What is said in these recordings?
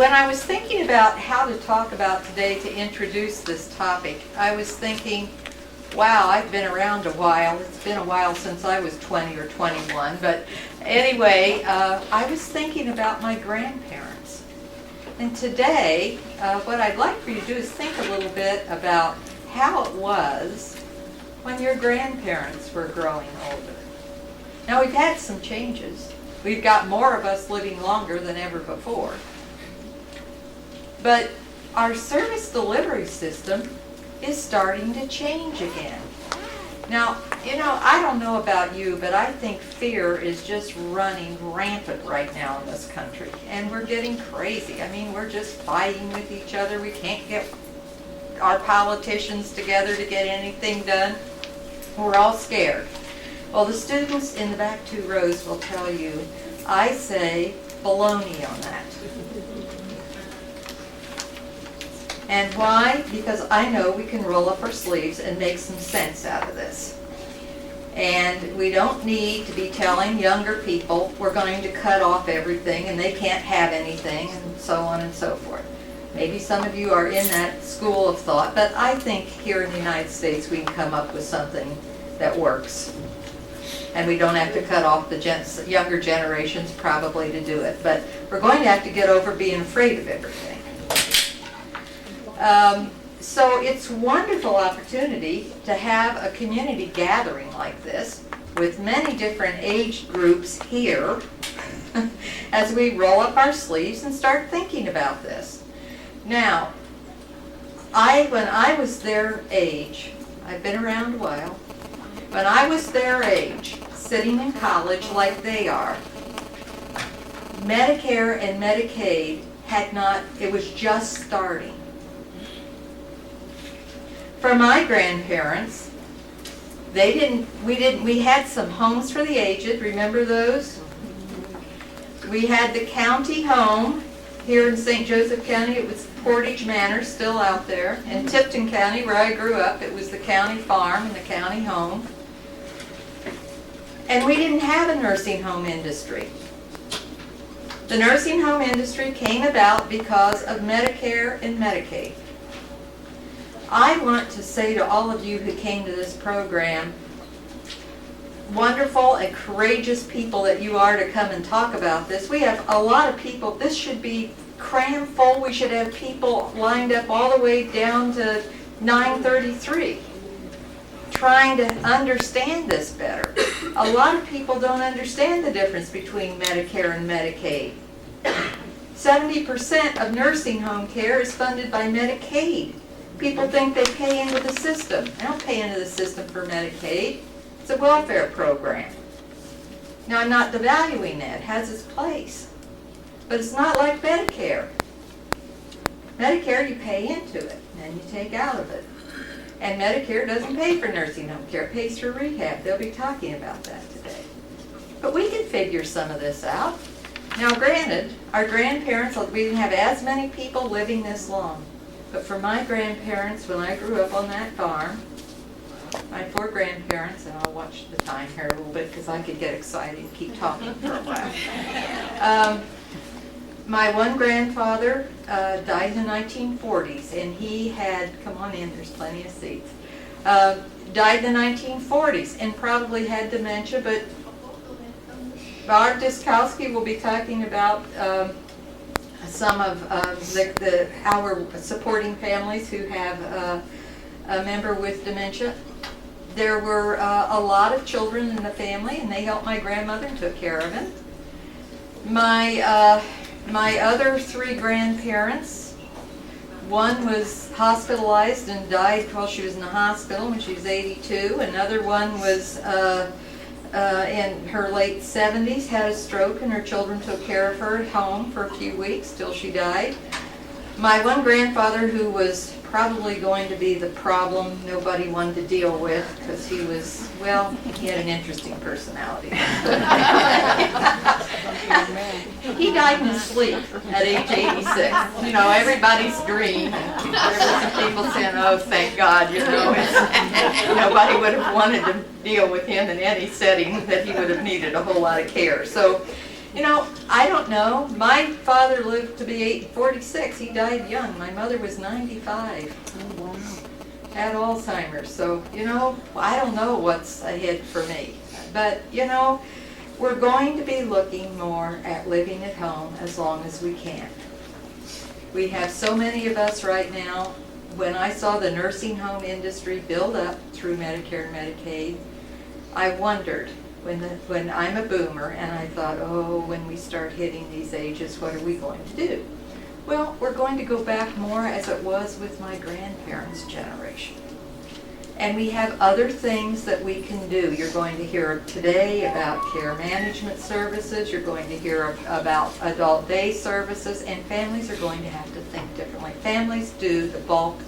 when I was thinking about how to talk about today to introduce this topic, I was thinking, wow, I've been around a while. It's been a while since I was 20 or 21. But anyway, I was thinking about my grandparents. And today, what I'd like for you to do is think a little bit about how it was when your grandparents were growing older. Now, we've had some changes. We've got more of us living longer than ever before. But our service delivery system is starting to change again. Now, I don't know about you, but I think fear is just running rampant right now in this country. And we're getting crazy. I mean, we're just fighting with each other. We can't get our politicians together to get anything done. We're all scared. Well, the students in the back 2 rows will tell you, I say baloney on that. And why? Because I know we can roll up our sleeves and make some sense out of this. And we don't need to be telling younger people we're going to cut off everything and they can't have anything and so on and so forth. Maybe some of you are in that school of thought, but I think here in the United States we can come up with something that works. And we don't have to cut off the younger generations probably to do it. But we're going to have to get over being afraid of everything. So it's a wonderful opportunity to have a community gathering like this with many different age groups here as we roll up our sleeves and start thinking about this. Now, when I was their age, I've been around a while, when I was their age, sitting in college like they are, Medicare and Medicaid it was just starting. For my grandparents, we had some homes for the aged, remember those? We had the county home here in St. Joseph County. It was Portage Manor, still out there. In Tipton County, where I grew up, it was the county farm and the county home. And we didn't have a nursing home industry. The nursing home industry came about because of Medicare and Medicaid. I want to say to all of you who came to this program, wonderful and courageous people that you are to come and talk about this. We have a lot of people. This should be cram full. We should have people lined up all the way down to 9:33 trying to understand this better. A lot of people don't understand the difference between Medicare and Medicaid. 70% of nursing home care is funded by Medicaid. People think they pay into the system. They don't pay into the system for Medicaid. It's a welfare program. Now, I'm not devaluing that. It has its place. But it's not like Medicare. Medicare, you pay into it, and you take out of it. And Medicare doesn't pay for nursing home care. It pays for rehab. They'll be talking about that today. But we can figure some of this out. Now, granted, our grandparents, we didn't have as many people living this long. But for my grandparents, when I grew up on that farm, my 4 grandparents, and I'll watch the time here a little bit because I could get excited and keep talking for a while. My one grandfather died in the 1940s, and he had, come on in, there's plenty of seats, died in the 1940s and probably had dementia, but Barb Diskowski will be talking about some of our supporting families who have a member with dementia. There were a lot of children in the family, and they helped my grandmother and took care of him. My other 3 grandparents, one was hospitalized and died while she was in the hospital when she was 82. Another one was in her late 70s, had a stroke, and her children took care of her at home for a few weeks till she died. My one grandfather, who was probably going to be the problem nobody wanted to deal with because he was, well, he had an interesting personality. He died in his sleep at age 86. You know, everybody's dream. There were some people saying, oh, thank God, nobody would have wanted to deal with him in any setting that he would have needed a whole lot of care. So You know, I don't know. My father lived to be 46. He died young. My mother was 95. Oh, wow. Had Alzheimer's. So, you know, I don't know what's ahead for me. But, you know, we're going to be looking more at living at home as long as we can. We have so many of us right now. When I saw the nursing home industry build up through Medicare and Medicaid, I wondered, when I'm a boomer, and I thought, oh, when we start hitting these ages, what are we going to do? Well, we're going to go back more as it was with my grandparents' generation. And we have other things that we can do. You're going to hear today about care management services. You're going to hear about adult day services, and families are going to have to think differently. Families do the bulk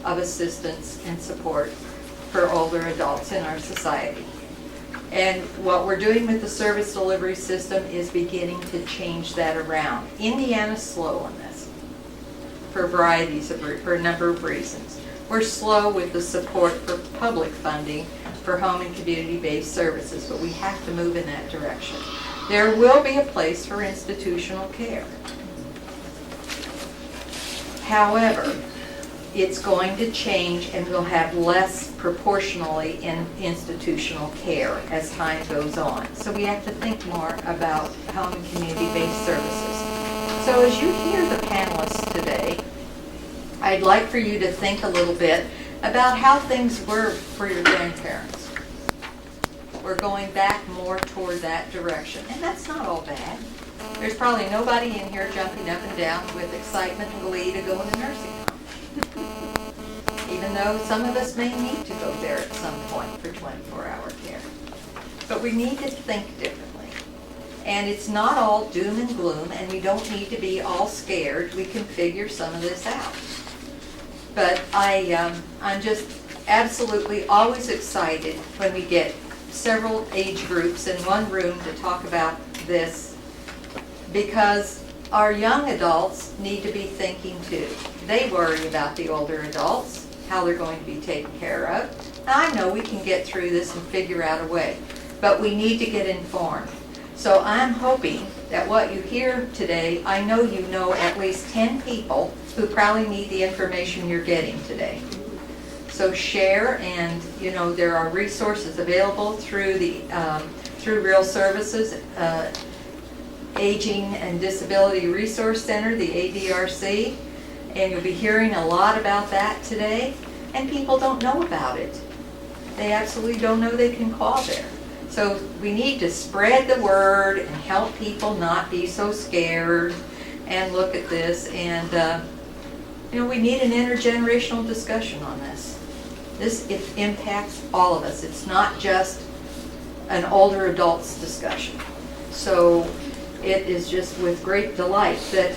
of assistance and support for older adults in our society. And what we're doing with the service delivery system is beginning to change that around. Indiana's slow on this for a number of reasons. We're slow with the support for public funding for home and community-based services, but we have to move in that direction. There will be a place for institutional care. However, it's going to change, and we'll have less proportionally in institutional care as time goes on. So we have to think more about home and community-based services. So as you hear the panelists today, I'd like for you to think a little bit about how things were for your grandparents. We're going back more toward that direction, and that's not all bad. There's probably nobody in here jumping up and down with excitement and glee to go in a nursing home. Even though some of us may need to go there at some point for 24-hour care. But we need to think differently. And it's not all doom and gloom, and we don't need to be all scared. We can figure some of this out. But I'm just absolutely always excited when we get several age groups in one room to talk about this, because our young adults need to be thinking too. They worry about the older adults, how they're going to be taken care of. And I know we can get through this and figure out a way, but we need to get informed. So I'm hoping that what you hear today, I know you know at least 10 people who probably need the information you're getting today. So share, and you know there are resources available through the through Real Services, Aging and Disability Resource Center, the ADRC, and you'll be hearing a lot about that today. And people don't know about it. They absolutely don't know they can call there. So we need to spread the word and help people not be so scared and look at this. And you know, we need an intergenerational discussion on this. It impacts all of us. It's not just an older adults discussion. So it is just with great delight that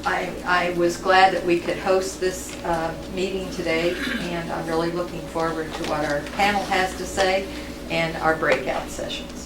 I was glad that we could host this meeting today, and I'm really looking forward to what our panel has to say and our breakout sessions.